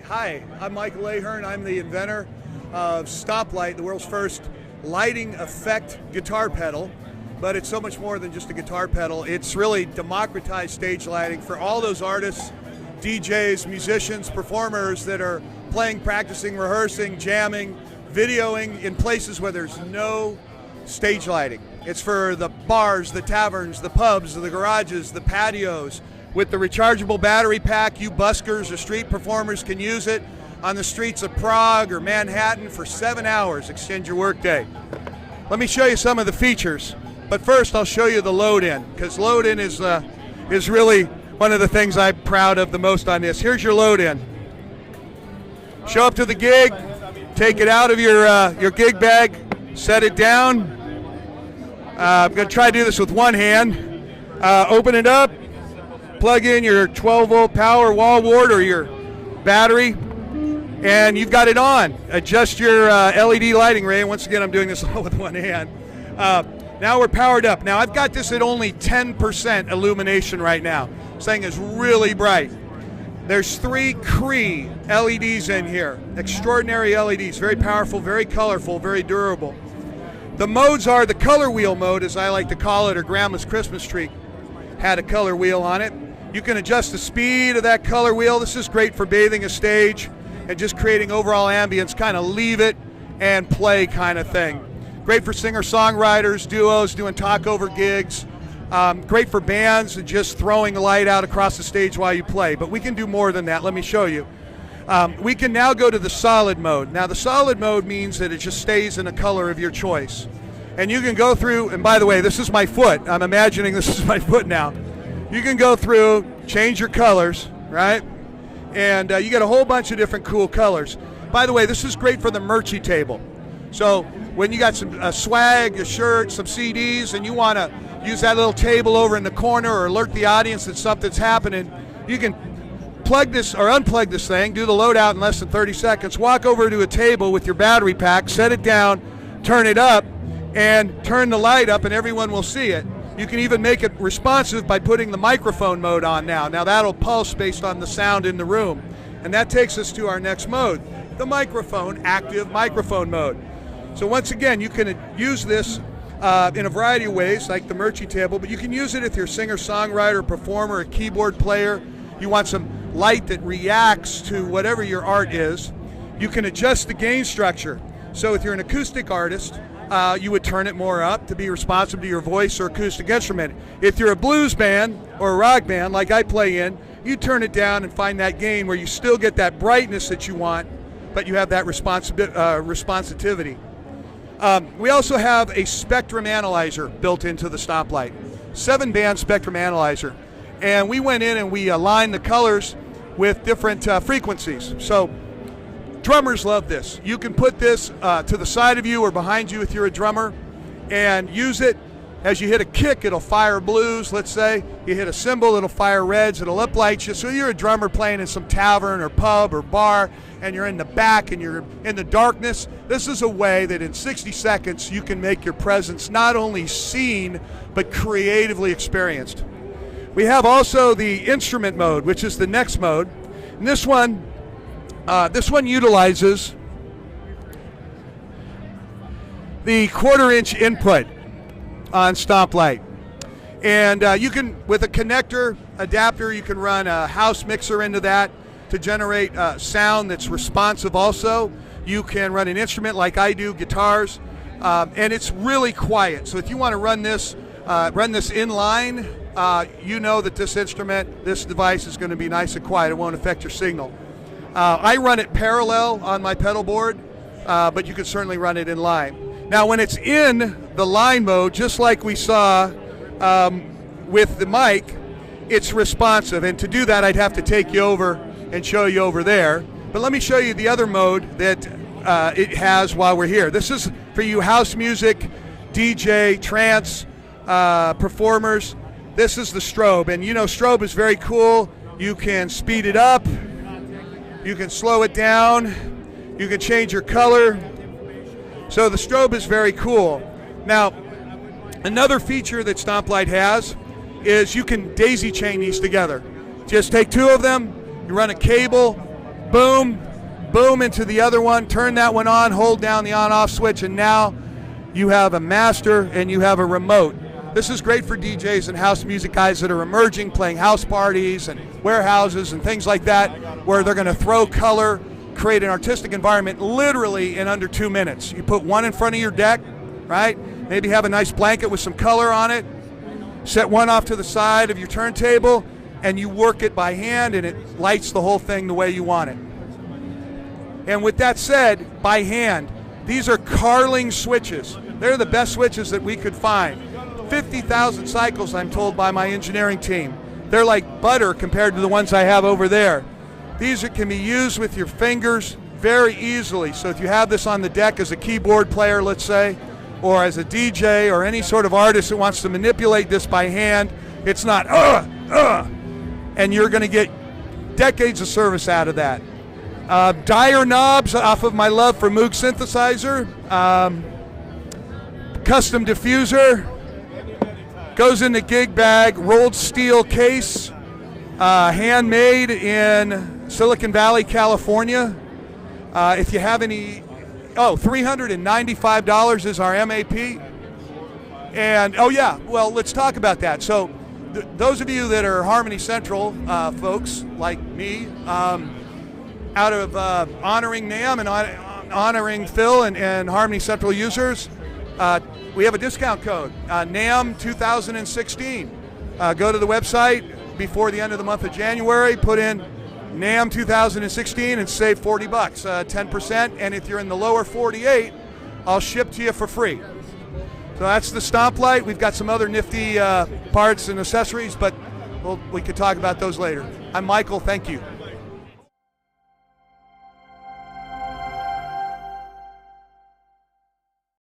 Hi, I'm Michael Ahern. I'm the inventor of Stomplight, the world's first lighting effect guitar pedal. But it's so much more than just a guitar pedal. It's really democratized stage lighting for all those artists, DJs, musicians, performers that are playing, practicing, rehearsing, jamming, videoing in places where there's no stage lighting. It's for the bars, the taverns, the pubs, the garages, the patios. With the rechargeable battery pack, you buskers or street performers can use it on the streets of Prague or Manhattan for 7 hours. Extend your workday. Let me show you some of the features. But first, I'll show you the load-in, because load-in is really one of the things I'm proud of the most on this. Here's your load-in. Show up to the gig, take it out of your gig bag, set it down. I'm going to try to do this with one hand. Open it up. Plug in your 12-volt power wall wart or your battery, and you've got it on. Adjust your LED lighting ray. Once again, I'm doing this all with one hand. Now we're powered up. Now I've got this at only 10% illumination right now. This thing is really bright. There's 3 Cree LEDs in here. Extraordinary LEDs, very powerful, very colorful, very durable. The modes are the color wheel mode, as I like to call it, or Grandma's Christmas tree had a color wheel on it. You can adjust the speed of that color wheel. This is great for bathing a stage and just creating overall ambience, kind of leave it and play kind of thing. Great for singer-songwriters, duos, doing talk-over gigs. Great for bands and just throwing the light out across the stage while you play. But we can do more than that. Let me show you. We can now go to the solid mode. Now the solid mode means that it just stays in a color of your choice. And you can go through, and by the way, this is my foot. I'm imagining this is my foot now. You can go through, change your colors, right? And you get a whole bunch of different cool colors. By the way, this is great for the merchy table. So when you got some swag, a shirt, some CDs, and you want to use that little table over in the corner or alert the audience that something's happening, you can plug this or unplug this thing, do the loadout in less than 30 seconds, walk over to a table with your battery pack, set it down, turn it up, and turn the light up, and everyone will see it. You can even make it responsive by putting the microphone mode on now. Now that'll pulse based on the sound in the room. And that takes us to our next mode, the microphone, active microphone mode. So once again, you can use this in a variety of ways, like the merchy table, but you can use it if you're a singer-songwriter, performer, a keyboard player. You want some light that reacts to whatever your art is. You can adjust the gain structure. So if you're an acoustic artist, you would turn it more up to be responsive to your voice or acoustic instrument. If you're a blues band or a rock band like I play in, you turn it down and find that gain where you still get that brightness that you want, but you have that responsivity. We also have a spectrum analyzer built into the Stomplight, 7-band spectrum analyzer. And we went in and we aligned the colors with different frequencies. So drummers love this. You can put this to the side of you or behind you if you're a drummer and use it. As you hit a kick, it'll fire blues, let's say. You hit a cymbal, it'll fire reds, it'll uplight you. So you're a drummer playing in some tavern or pub or bar, and you're in the back and you're in the darkness. This is a way that in 60 seconds you can make your presence not only seen, but creatively experienced. We have also the instrument mode, which is the next mode. And this one utilizes the 1/4-inch input on Stomplight. And you can, with a connector adapter, you can run a house mixer into that to generate sound that's responsive also. You can run an instrument like I do, guitars, and it's really quiet. So if you want to run this in line, you know that this device is going to be nice and quiet. It won't affect your signal. I run it parallel on my pedal board, but you can certainly run it in line. Now when it's in the line mode, just like we saw with the mic, it's responsive. And to do that, I'd have to take you over and show you over there. But let me show you the other mode that it has while we're here. This is for you house music, DJ, trance performers. This is the strobe. And you know, strobe is very cool. You can speed it up. You can slow it down. You can change your color. So the strobe is very cool. Now, another feature that Stomplight has is you can daisy chain these together. Just take 2 of them, you run a cable boom, boom into the other one, turn that one on, hold down the on-off switch, and now you have a master and you have a remote. This is great for DJs and house music guys that are emerging, playing house parties and warehouses and things like that, where they're going to throw color, create an artistic environment literally in under 2 minutes. You put one in front of your deck, right? Maybe have a nice blanket with some color on it. Set one off to the side of your turntable, and you work it by hand, and it lights the whole thing the way you want it. And with that said, by hand, these are Carling switches. They're the best switches that we could find. 50,000 cycles, I'm told by my engineering team. They're like butter compared to the ones I have over there. These can be used with your fingers very easily. So if you have this on the deck as a keyboard player, let's say, or as a DJ or any sort of artist that wants to manipulate this by hand, it's not, and you're going to get decades of service out of that. Dyer knobs off of my love for Moog synthesizer. Custom diffuser. Goes in the gig bag, rolled steel case, handmade in Silicon Valley, California. If you have any, $395 is our MAP. And, well, let's talk about that. So those of you that are Harmony Central folks, like me, out of honoring NAMM and honoring Phil and Harmony Central users, we have a discount code, NAMM 2016. Go to the website before the end of the month of January, put in NAMM 2016 and save $40, 10%. And if you're in the lower 48, I'll ship to you for free. So that's the Stomplight. We've got some other nifty parts and accessories, but we could talk about those later. I'm Michael. Thank you.